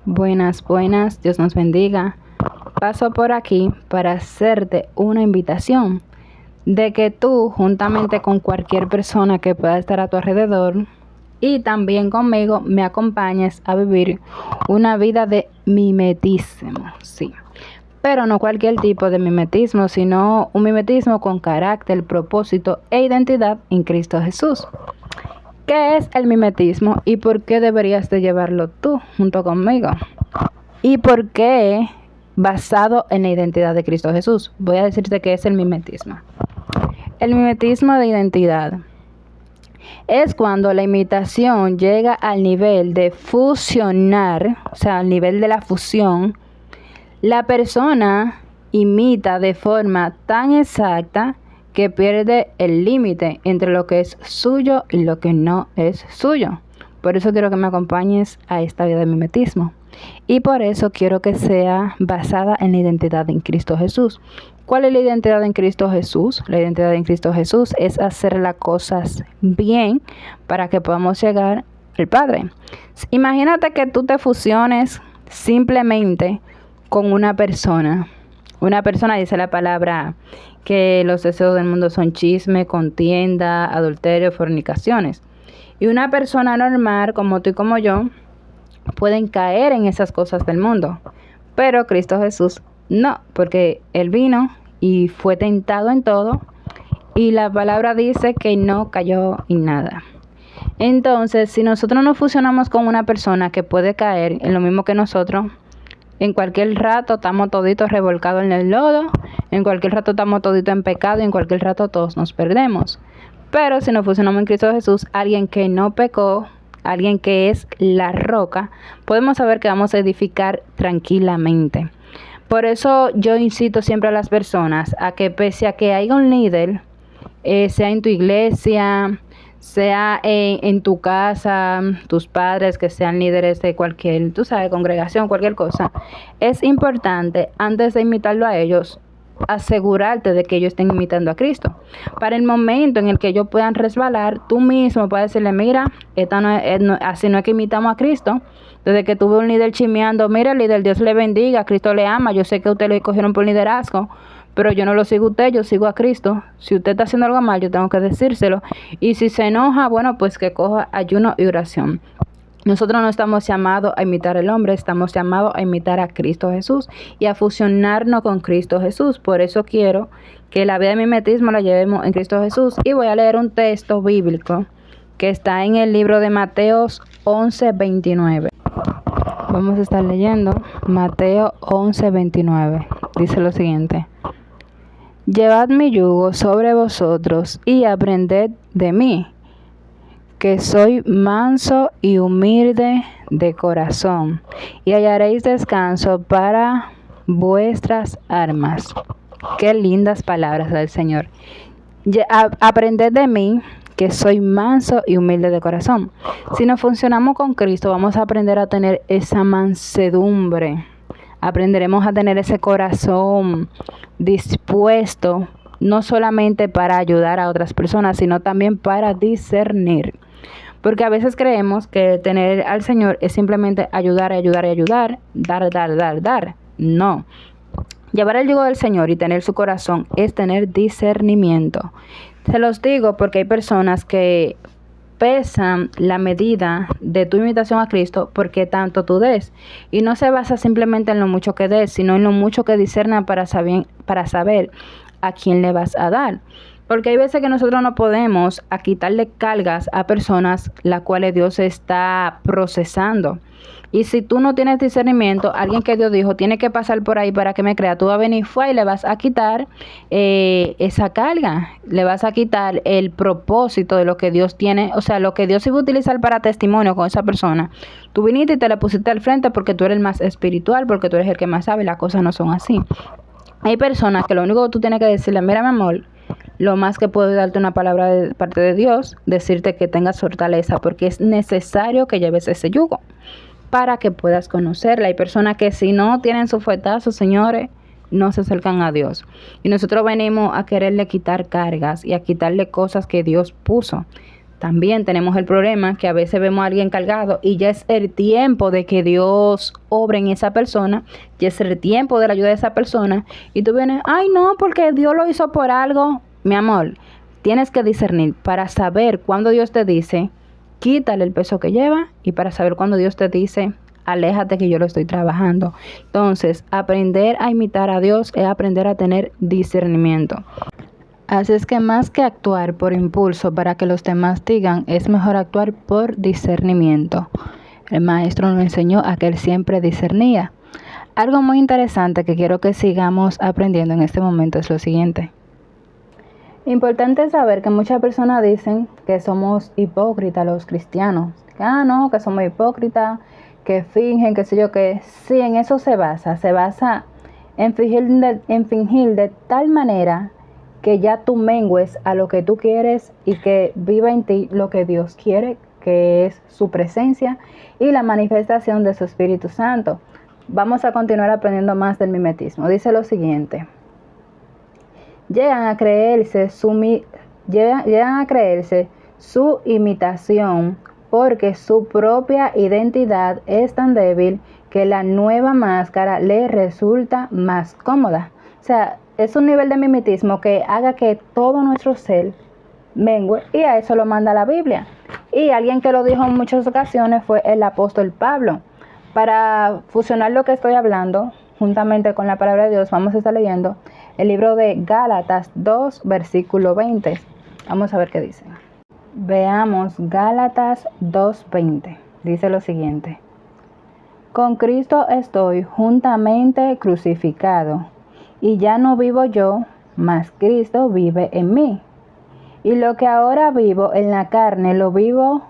Buenas, buenas, Dios nos bendiga. Paso por aquí para hacerte una invitación de que tú, juntamente con cualquier persona que pueda estar a tu alrededor y también conmigo, me acompañes a vivir una vida de mimetismo, sí. Pero no cualquier tipo de mimetismo, sino un mimetismo con carácter, propósito e identidad en Cristo Jesús. ¿Qué es el mimetismo y por qué deberías de llevarlo tú junto conmigo? ¿Y por qué basado en la identidad de Cristo Jesús? Voy a decirte qué es el mimetismo. El mimetismo de identidad es cuando la imitación llega al nivel de fusionar, o sea, al nivel de la fusión. La persona imita de forma tan exacta que pierde el límite entre lo que es suyo y lo que no es suyo. Por eso quiero que me acompañes a esta vida de mimetismo. Y por eso quiero que sea basada en la identidad en Cristo Jesús. ¿Cuál es la identidad en Cristo Jesús? La identidad en Cristo Jesús es hacer las cosas bien para que podamos llegar al Padre. Imagínate que tú te fusiones simplemente con una persona. Una persona, dice la palabra, que los deseos del mundo son chisme, contienda, adulterio, fornicaciones. Y una persona normal, como tú y como yo, pueden caer en esas cosas del mundo. Pero Cristo Jesús no, porque Él vino y fue tentado en todo. Y la palabra dice que no cayó en nada. Entonces, si nosotros nos fusionamos con una persona que puede caer en lo mismo que nosotros, en cualquier rato estamos toditos revolcados en el lodo, en cualquier rato estamos toditos en pecado y en cualquier rato todos nos perdemos. Pero si nos fusionamos en Cristo Jesús, alguien que no pecó, alguien que es la roca, podemos saber que vamos a edificar tranquilamente. Por eso yo incito siempre a las personas a que pese a que haya un líder, sea en tu iglesia, sea en tu casa, tus padres que sean líderes de cualquier, tú sabes, congregación, cualquier cosa, es importante antes de imitarlo a ellos, asegurarte de que ellos estén imitando a Cristo. Para el momento en el que ellos puedan resbalar, tú mismo puedes decirle, mira, así no es que imitamos a Cristo. Desde que tuve un líder chimeando, mira, líder, Dios le bendiga, Cristo le ama, yo sé que ustedes lo cogieron por liderazgo, pero yo no lo sigo a usted, yo sigo a Cristo. Si usted está haciendo algo mal, yo tengo que decírselo. Y si se enoja, bueno, pues que coja ayuno y oración. Nosotros no estamos llamados a imitar al hombre, estamos llamados a imitar a Cristo Jesús y a fusionarnos con Cristo Jesús. Por eso quiero que la vida de mimetismo la llevemos en Cristo Jesús. Y voy a leer un texto bíblico que está en el libro de Mateo 11:29. Vamos a estar leyendo Mateo 11:29. Dice lo siguiente. Llevad mi yugo sobre vosotros y aprended de mí, que soy manso y humilde de corazón, y hallaréis descanso para vuestras almas. Qué lindas palabras del Señor. Aprended de mí, que soy manso y humilde de corazón. Si nos funcionamos con Cristo, vamos a aprender a tener esa mansedumbre. Aprenderemos a tener ese corazón dispuesto, no solamente para ayudar a otras personas, sino también para discernir. Porque a veces creemos que tener al Señor es simplemente ayudar, ayudar y ayudar, dar. No. Llevar el yugo del Señor y tener su corazón es tener discernimiento. Se los digo porque hay personas que pesan la medida de tu imitación a Cristo porque tanto tú des. Y no se basa simplemente en lo mucho que des, sino en lo mucho que discerna para saber a quién le vas a dar. Porque hay veces que nosotros no podemos quitarle cargas a personas las cuales Dios está procesando. Y si tú no tienes discernimiento, alguien que Dios dijo tiene que pasar por ahí para que me crea, tú vas a venir y le vas a quitar esa carga, le vas a quitar el propósito de lo que Dios tiene, o sea, lo que Dios iba a utilizar para testimonio con esa persona. Tú viniste y te la pusiste al frente porque tú eres el más espiritual, porque tú eres el que más sabe, las cosas no son así. Hay personas que lo único que tú tienes que decirle, mira mi amor, lo más que puedo darte una palabra de parte de Dios, decirte que tengas fortaleza, porque es necesario que lleves ese yugo para que puedas conocerla. Hay personas que si no tienen su fuetazo, señores, no se acercan a Dios. Y nosotros venimos a quererle quitar cargas y a quitarle cosas que Dios puso. También tenemos el problema que a veces vemos a alguien cargado y ya es el tiempo de que Dios obre en esa persona, ya es el tiempo de la ayuda de esa persona y tú vienes, ay no, porque Dios lo hizo por algo. Mi amor, tienes que discernir para saber cuando Dios te dice, quítale el peso que lleva y para saber cuando Dios te dice, aléjate que yo lo estoy trabajando. Entonces, aprender a imitar a Dios es aprender a tener discernimiento. Así es que más que actuar por impulso para que los demás digan, es mejor actuar por discernimiento. El maestro nos enseñó a que él siempre discernía. Algo muy interesante que quiero que sigamos aprendiendo en este momento es lo siguiente. Importante saber que muchas personas dicen que somos hipócritas los cristianos. No, que somos hipócritas, que fingen, que sé yo, que sí, en eso se basa en fingir de tal manera que ya tú mengues a lo que tú quieres y que viva en ti lo que Dios quiere, que es su presencia y la manifestación de su Espíritu Santo. Vamos a continuar aprendiendo más del mimetismo. Dice lo siguiente. Llegan a creerse su imitación porque su propia identidad es tan débil que la nueva máscara le resulta más cómoda. O sea, es un nivel de mimetismo que haga que todo nuestro ser mengue, y a eso lo manda la Biblia. Y alguien que lo dijo en muchas ocasiones fue el apóstol Pablo. Para fusionar lo que estoy hablando, juntamente con la palabra de Dios, vamos a estar leyendo el libro de Gálatas 2, versículo 20. Vamos a ver qué dice. Veamos Gálatas 2:20. Dice lo siguiente. Con Cristo estoy juntamente crucificado, y ya no vivo yo, mas Cristo vive en mí. Y lo que ahora vivo en la carne, lo vivo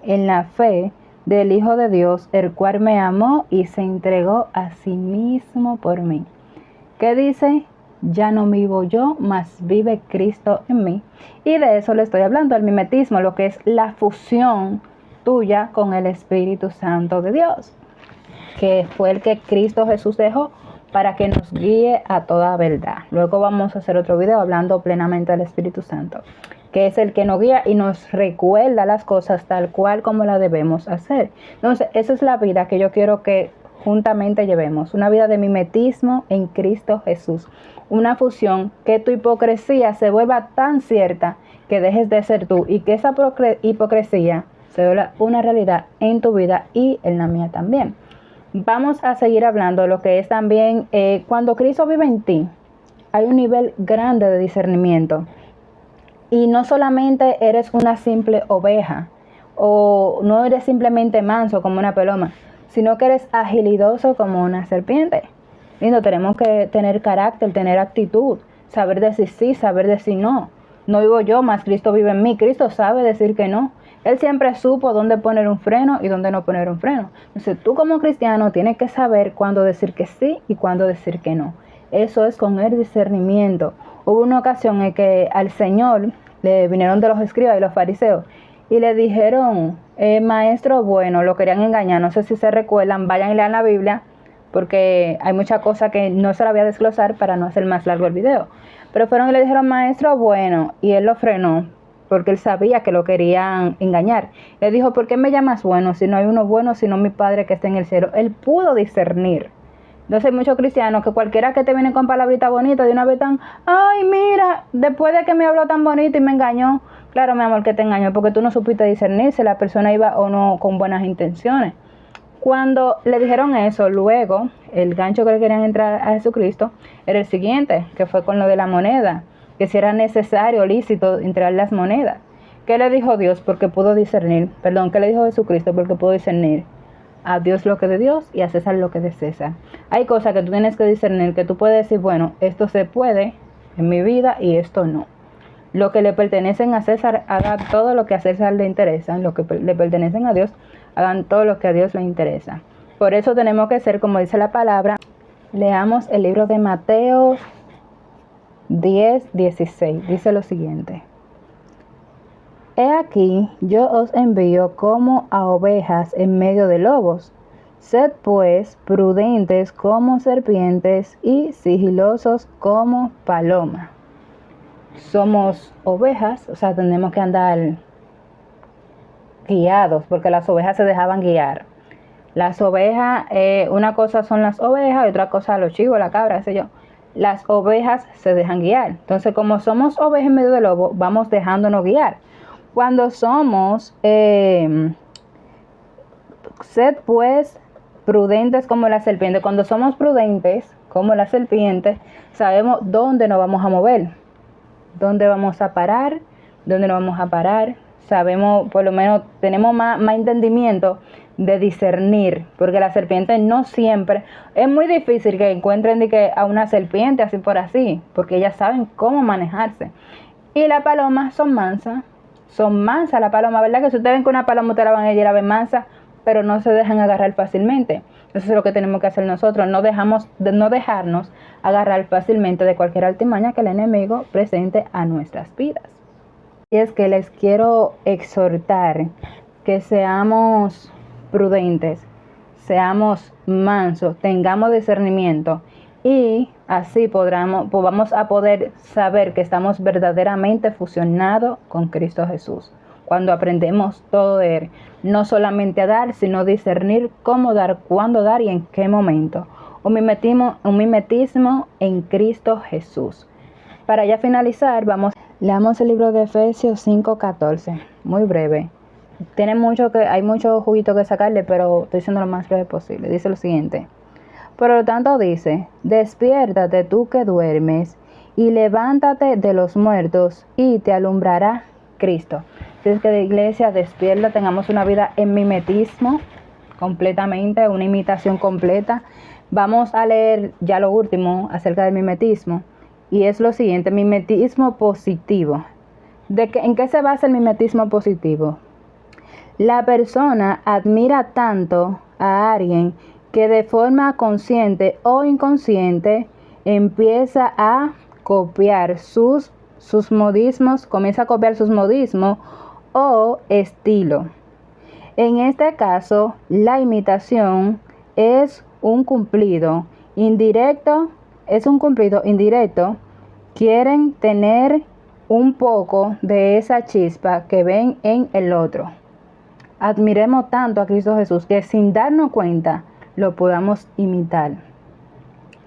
en la fe del Hijo de Dios, el cual me amó y se entregó a sí mismo por mí. ¿Qué dice? Ya no vivo yo, mas vive Cristo en mí. Y de eso le estoy hablando, el mimetismo, lo que es la fusión tuya con el Espíritu Santo de Dios, que fue el que Cristo Jesús dejó para que nos guíe a toda verdad. Luego vamos a hacer otro video hablando plenamente del Espíritu Santo, que es el que nos guía y nos recuerda las cosas tal cual como las debemos hacer. Entonces, esa es la vida que yo quiero que juntamente llevemos, una vida de mimetismo en Cristo Jesús, una fusión, que tu hipocresía se vuelva tan cierta que dejes de ser tú y que esa hipocresía se vuelva una realidad en tu vida y en la mía también. Vamos a seguir hablando de lo que es también cuando Cristo vive en ti, hay un nivel grande de discernimiento. Y no solamente eres una simple oveja, o no eres simplemente manso como una paloma, sino que eres agilidoso como una serpiente. Lindo, tenemos que tener carácter, tener actitud, saber decir sí, saber decir no. No vivo yo, mas Cristo vive en mí. Cristo sabe decir que no. Él siempre supo dónde poner un freno y dónde no poner un freno. Entonces tú como cristiano tienes que saber cuándo decir que sí y cuándo decir que no. Eso es con el discernimiento. Hubo una ocasión en que al Señor le vinieron de los escribas y los fariseos y le dijeron, maestro bueno, lo querían engañar. No sé si se recuerdan, vayan y lean la Biblia, porque hay muchas cosas que no se la voy a desglosar para no hacer más largo el video. Pero fueron y le dijeron, maestro bueno, y él lo frenó, porque él sabía que lo querían engañar. Le dijo, ¿por qué me llamas bueno si no hay uno bueno, sino mi Padre que está en el cielo? Él pudo discernir. Entonces hay muchos cristianos que cualquiera que te viene con palabritas bonitas, de una vez tan, ay mira, después de que me habló tan bonito y me engañó. Claro, mi amor, que te engañó, porque tú no supiste discernir si la persona iba o no con buenas intenciones. Cuando le dijeron eso, luego el gancho que le querían entrar a Jesucristo era el siguiente, que fue con lo de la moneda, que si era necesario, lícito, entrar las monedas. ¿Qué le dijo Dios? Porque pudo discernir. Perdón, ¿qué le dijo Jesucristo? Porque pudo discernir. A Dios lo que de Dios y a César lo que de César. Hay cosas que tú tienes que discernir, que tú puedes decir, bueno, esto se puede en mi vida y esto no. Lo que le pertenecen a César, haga todo lo que a César le interesa. Lo que le pertenecen a Dios, hagan todo lo que a Dios le interesa. Por eso tenemos que ser, como dice la palabra, leamos el libro de Mateo 10:16. Dice lo siguiente. He aquí, yo os envío como a ovejas en medio de lobos. Sed pues prudentes como serpientes y sigilosos como palomas. Somos ovejas, o sea, tenemos que andar guiados, porque las ovejas se dejaban guiar. Las ovejas, una cosa son las ovejas y otra cosa los chivos, la cabra, qué sé yo. Las ovejas se dejan guiar. Entonces, como somos ovejas en medio de lobo, vamos dejándonos guiar. Cuando somos, sed pues prudentes como la serpiente. Cuando somos prudentes como la serpiente, sabemos dónde nos vamos a mover, dónde vamos a parar, dónde nos vamos a parar. Sabemos, por lo menos tenemos más entendimiento de discernir, porque la serpiente no siempre, es muy difícil que encuentren a una serpiente así por así, porque ellas saben cómo manejarse. Y las palomas son mansas la paloma, ¿verdad? Que si ustedes ven que una paloma ustedes la van a ir a ver mansa, pero no se dejan agarrar fácilmente. Eso es lo que tenemos que hacer nosotros, no dejarnos agarrar fácilmente de cualquier artimaña que el enemigo presente a nuestras vidas. Y es que les quiero exhortar que seamos prudentes, seamos mansos, tengamos discernimiento y así vamos a poder saber que estamos verdaderamente fusionados con Cristo Jesús. Cuando aprendemos todo de Él, no solamente a dar, sino discernir cómo dar, cuándo dar y en qué momento. Un mimetismo en Cristo Jesús. Para ya finalizar, leamos el libro de Efesios 5:14, muy breve. Hay mucho juguito que sacarle, pero estoy siendo lo más breve posible. Dice lo siguiente: por lo tanto dice, despiértate tú que duermes, y levántate de los muertos, y te alumbrará Cristo. Así es que de iglesia, despierta, tengamos una vida en mimetismo, completamente, una imitación completa. Vamos a leer ya lo último acerca del mimetismo, y es lo siguiente: mimetismo positivo. ¿En qué se basa el mimetismo positivo? La persona admira tanto a alguien que de forma consciente o inconsciente empieza a copiar sus modismos, comienza a copiar sus modismos o estilo. En este caso, la imitación es un cumplido indirecto. Quieren tener un poco de esa chispa que ven en el otro. Admiremos tanto a Cristo Jesús que sin darnos cuenta lo podamos imitar.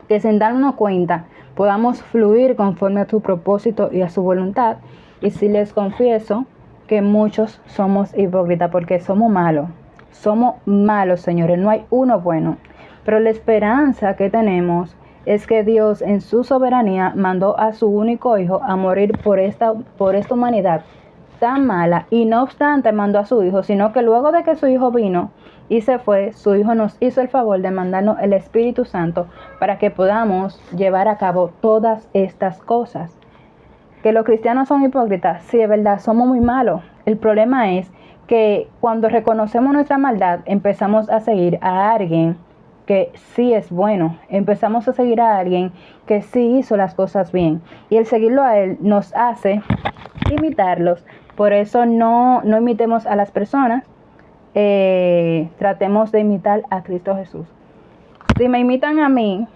Que sin darnos cuenta podamos fluir conforme a su propósito y a su voluntad. Y si les confieso que muchos somos hipócritas porque somos malos. Somos malos, señores, no hay uno bueno. Pero la esperanza que tenemos es que Dios en su soberanía mandó a su único hijo a morir por esta humanidad tan mala, y no obstante mandó a su hijo, sino que luego de que su hijo vino y se fue, su hijo nos hizo el favor de mandarnos el Espíritu Santo para que podamos llevar a cabo todas estas cosas. Que los cristianos son hipócritas, sí, es verdad, somos muy malos. El problema es que cuando reconocemos nuestra maldad, empezamos a seguir a alguien que sí es bueno, empezamos a seguir a alguien que sí hizo las cosas bien, y el seguirlo a él nos hace imitarlos. Por eso no imitemos a las personas, tratemos de imitar a Cristo Jesús. Si me imitan a mí,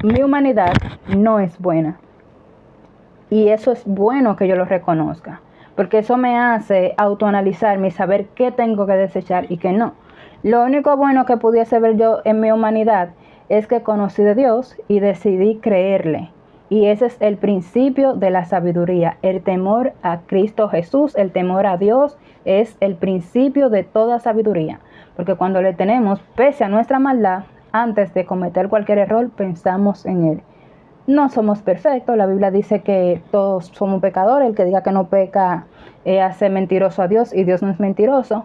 mi humanidad no es buena, y eso es bueno que yo lo reconozca, porque eso me hace autoanalizarme y saber qué tengo que desechar y qué no. Lo único bueno que pudiese ver yo en mi humanidad es que conocí de Dios y decidí creerle. Y ese es el principio de la sabiduría, el temor a Cristo Jesús, el temor a Dios es el principio de toda sabiduría. Porque cuando le tenemos, pese a nuestra maldad, antes de cometer cualquier error, pensamos en Él. No somos perfectos, la Biblia dice que todos somos pecadores, el que diga que no peca hace mentiroso a Dios y Dios no es mentiroso.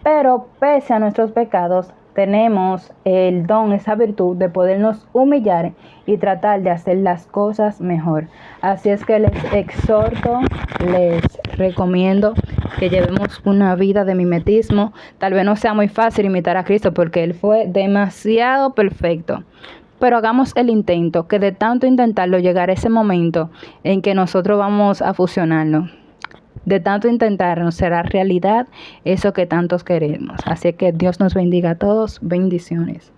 Pero pese a nuestros pecados, tenemos el don, esa virtud de podernos humillar y tratar de hacer las cosas mejor. Así es que les exhorto, les recomiendo que llevemos una vida de mimetismo. Tal vez no sea muy fácil imitar a Cristo porque Él fue demasiado perfecto. Pero hagamos el intento, que de tanto intentarlo llegará ese momento en que nosotros vamos a fusionarnos. De tanto intentarnos será realidad eso que tantos queremos. Así que Dios nos bendiga a todos. Bendiciones.